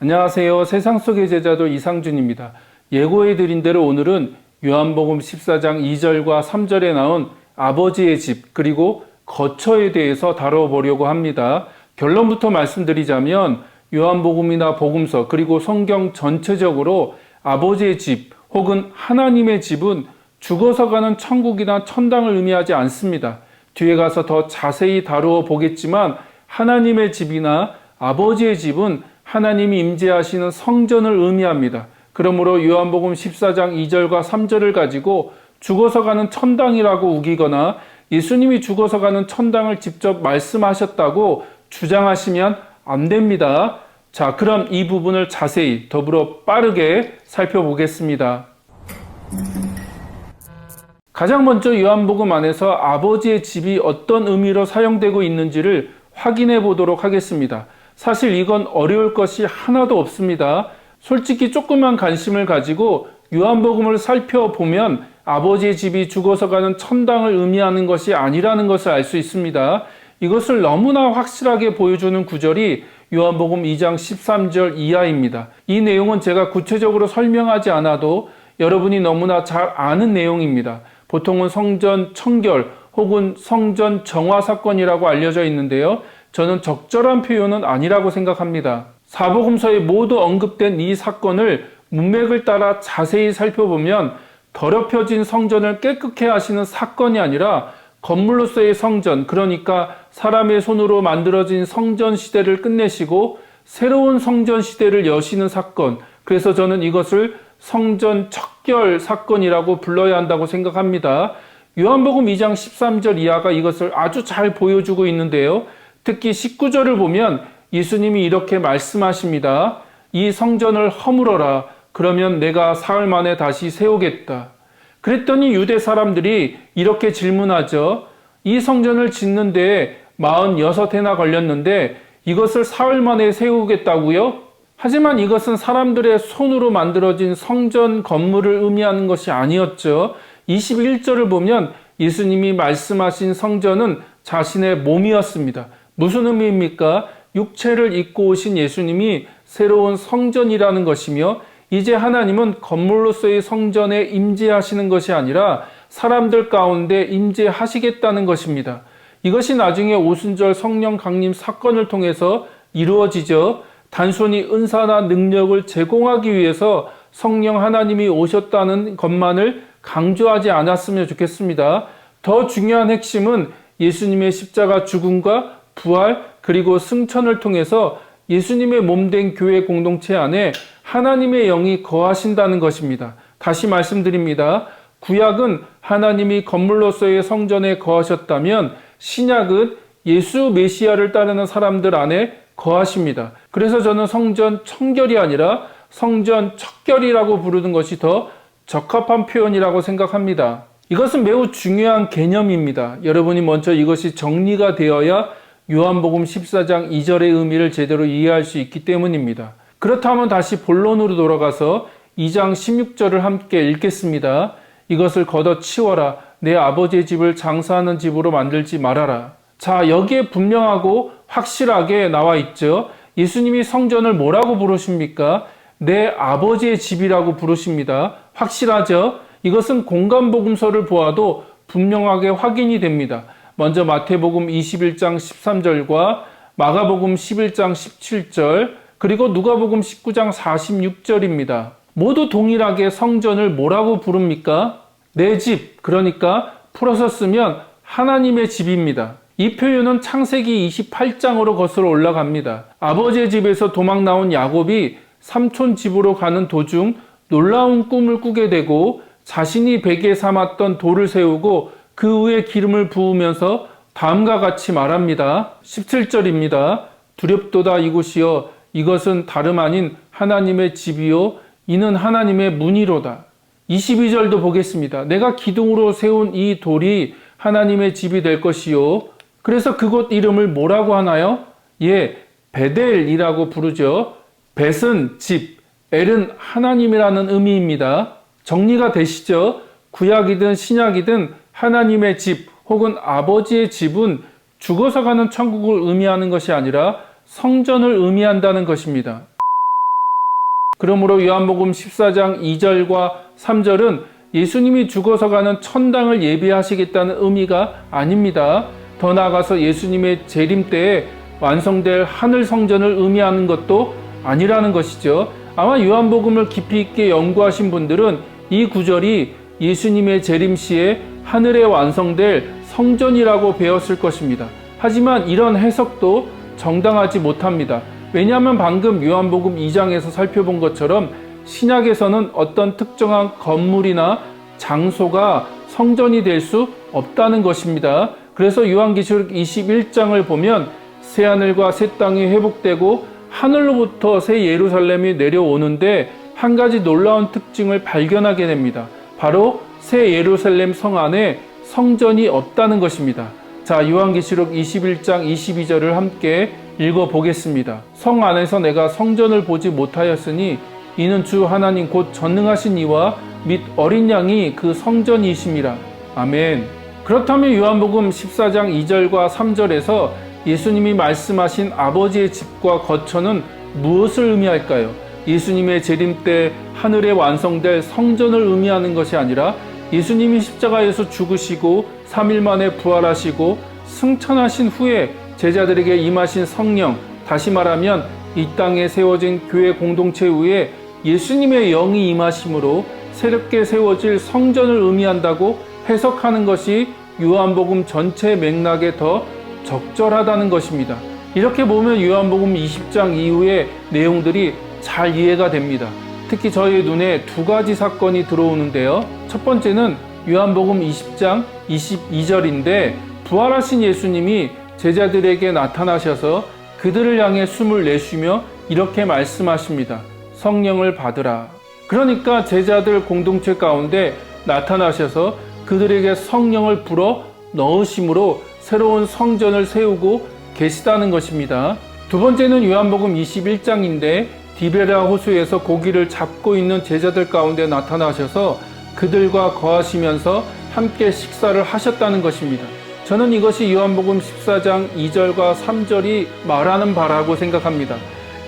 안녕하세요. 세상 속의 제자도 이상준입니다. 예고해드린 대로 오늘은 요한복음 14장 2절과 3절에 나온 아버지의 집 그리고 거처에 대해서 다뤄보려고 합니다. 결론부터 말씀드리자면 요한복음이나 복음서 그리고 성경 전체적으로 아버지의 집 혹은 하나님의 집은 죽어서 가는 천국이나 천당을 의미하지 않습니다. 뒤에 가서 더 자세히 다루어 보겠지만 하나님의 집이나 아버지의 집은 하나님이 임재하시는 성전을 의미합니다. 그러므로 요한복음 14장 2절과 3절을 가지고 죽어서 가는 천당이라고 우기거나 예수님이 죽어서 가는 천당을 직접 말씀하셨다고 주장하시면 안 됩니다. 자, 그럼 이 부분을 자세히 더불어 빠르게 살펴보겠습니다. 가장 먼저 요한복음 안에서 아버지의 집이 어떤 의미로 사용되고 있는지를 확인해 보도록 하겠습니다. 사실 이건 어려울 것이 하나도 없습니다. 솔직히 조금만 관심을 가지고 요한복음을 살펴보면 아버지의 집이 죽어서 가는 천당을 의미하는 것이 아니라는 것을 알 수 있습니다. 이것을 너무나 확실하게 보여주는 구절이 요한복음 2장 13절 이하입니다. 이 내용은 제가 구체적으로 설명하지 않아도 여러분이 너무나 잘 아는 내용입니다. 보통은 성전 청결 혹은 성전 정화 사건이라고 알려져 있는데요. 저는 적절한 표현은 아니라고 생각합니다. 사복음서에 모두 언급된 이 사건을 문맥을 따라 자세히 살펴보면 더럽혀진 성전을 깨끗게 하시는 사건이 아니라 건물로서의 성전, 그러니까 사람의 손으로 만들어진 성전 시대를 끝내시고 새로운 성전 시대를 여시는 사건, 그래서 저는 이것을 성전 척결 사건이라고 불러야 한다고 생각합니다. 요한복음 2장 13절 이하가 이것을 아주 잘 보여주고 있는데요. 특히 19절을 보면 예수님이 이렇게 말씀하십니다. 이 성전을 허물어라. 그러면 내가 사흘 만에 다시 세우겠다. 그랬더니 유대 사람들이 이렇게 질문하죠. 이 성전을 짓는 데에 46해나 걸렸는데 이것을 사흘 만에 세우겠다고요? 하지만 이것은 사람들의 손으로 만들어진 성전 건물을 의미하는 것이 아니었죠. 21절을 보면 예수님이 말씀하신 성전은 자신의 몸이었습니다. 무슨 의미입니까? 육체를 입고 오신 예수님이 새로운 성전이라는 것이며 이제 하나님은 건물로서의 성전에 임재하시는 것이 아니라 사람들 가운데 임재하시겠다는 것입니다. 이것이 나중에 오순절 성령 강림 사건을 통해서 이루어지죠. 단순히 은사나 능력을 제공하기 위해서 성령 하나님이 오셨다는 것만을 강조하지 않았으면 좋겠습니다. 더 중요한 핵심은 예수님의 십자가 죽음과 부활 그리고 승천을 통해서 예수님의 몸된 교회 공동체 안에 하나님의 영이 거하신다는 것입니다. 다시 말씀드립니다. 구약은 하나님이 건물로서의 성전에 거하셨다면 신약은 예수 메시아를 따르는 사람들 안에 거하십니다. 그래서 저는 성전 청결이 아니라 성전 척결이라고 부르는 것이 더 적합한 표현이라고 생각합니다. 이것은 매우 중요한 개념입니다. 여러분이 먼저 이것이 정리가 되어야 요한복음 14장 2절의 의미를 제대로 이해할 수 있기 때문입니다. 그렇다면 다시 본론으로 돌아가서 2장 16절을 함께 읽겠습니다. 이것을 걷어치워라. 내 아버지의 집을 장사하는 집으로 만들지 말아라. 자, 여기에 분명하고 확실하게 나와 있죠. 예수님이 성전을 뭐라고 부르십니까? 내 아버지의 집이라고 부르십니다. 확실하죠? 이것은 공간복음서를 보아도 분명하게 확인이 됩니다. 먼저 마태복음 21장 13절과 마가복음 11장 17절 그리고 누가복음 19장 46절입니다. 모두 동일하게 성전을 뭐라고 부릅니까? 내 집, 그러니까 풀어서 쓰면 하나님의 집입니다. 이 표현은 창세기 28장으로 거슬러 올라갑니다. 아버지의 집에서 도망 나온 야곱이 삼촌 집으로 가는 도중 놀라운 꿈을 꾸게 되고 자신이 베개 삼았던 돌을 세우고 그 위에 기름을 부으면서 다음과 같이 말합니다. 17절입니다. 두렵도다 이곳이여 이것은 다름 아닌 하나님의 집이요 이는 하나님의 문이로다. 22절도 보겠습니다. 내가 기둥으로 세운 이 돌이 하나님의 집이 될 것이요. 그래서 그곳 이름을 뭐라고 하나요? 예, 베델이라고 부르죠. 벳은 집, 엘은 하나님이라는 의미입니다. 정리가 되시죠? 구약이든 신약이든 하나님의 집 혹은 아버지의 집은 죽어서 가는 천국을 의미하는 것이 아니라 성전을 의미한다는 것입니다. 그러므로 요한복음 14장 2절과 3절은 예수님이 죽어서 가는 천당을 예비하시겠다는 의미가 아닙니다. 더 나아가서 예수님의 재림 때에 완성될 하늘 성전을 의미하는 것도 아니라는 것이죠. 아마 요한복음을 깊이 있게 연구하신 분들은 이 구절이 예수님의 재림 시에 하늘에 완성될 성전이라고 배웠을 것입니다. 하지만 이런 해석도 정당하지 못합니다. 왜냐하면 방금 요한복음 2장에서 살펴본 것처럼 신약에서는 어떤 특정한 건물이나 장소가 성전이 될 수 없다는 것입니다. 그래서 요한계시록 21장을 보면 새하늘과 새 땅이 회복되고 하늘로부터 새 예루살렘이 내려오는데 한 가지 놀라운 특징을 발견하게 됩니다. 바로 새 예루살렘 성 안에 성전이 없다는 것입니다. 자, 요한계시록 21장 22절을 함께 읽어보겠습니다. 성 안에서 내가 성전을 보지 못하였으니 이는 주 하나님 곧 전능하신 이와 및 어린 양이 그 성전이심이라. 아멘. 그렇다면 요한복음 14장 2절과 3절에서 예수님이 말씀하신 아버지의 집과 거처는 무엇을 의미할까요? 예수님의 재림 때 하늘에 완성될 성전을 의미하는 것이 아니라 예수님이 십자가에서 죽으시고 3일 만에 부활하시고 승천하신 후에 제자들에게 임하신 성령, 다시 말하면 이 땅에 세워진 교회 공동체 위에 예수님의 영이 임하심으로 새롭게 세워질 성전을 의미한다고 해석하는 것이 요한복음 전체 맥락에 더 적절하다는 것입니다. 이렇게 보면 요한복음 20장 이후의 내용들이 잘 이해가 됩니다. 특히 저희 눈에 두 가지 사건이 들어오는데요. 첫 번째는 요한복음 20장 22절인데 부활하신 예수님이 제자들에게 나타나셔서 그들을 향해 숨을 내쉬며 이렇게 말씀하십니다. 성령을 받으라. 그러니까 제자들 공동체 가운데 나타나셔서 그들에게 성령을 불어 넣으심으로 새로운 성전을 세우고 계시다는 것입니다. 두 번째는 요한복음 21장인데 디베랴 호수에서 고기를 잡고 있는 제자들 가운데 나타나셔서 그들과 거하시면서 함께 식사를 하셨다는 것입니다. 저는 이것이 요한복음 14장 2절과 3절이 말하는 바라고 생각합니다.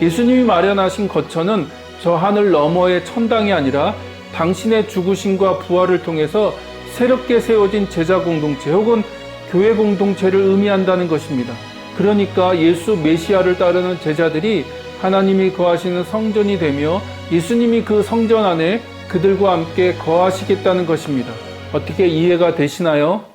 예수님이 마련하신 거처는 저 하늘 너머의 천당이 아니라 당신의 죽으심과 부활을 통해서 새롭게 세워진 제자 공동체 혹은 교회 공동체를 의미한다는 것입니다. 그러니까 예수 메시아를 따르는 제자들이 하나님이 거하시는 성전이 되며 예수님이 그 성전 안에 그들과 함께 거하시겠다는 것입니다. 어떻게 이해가 되시나요?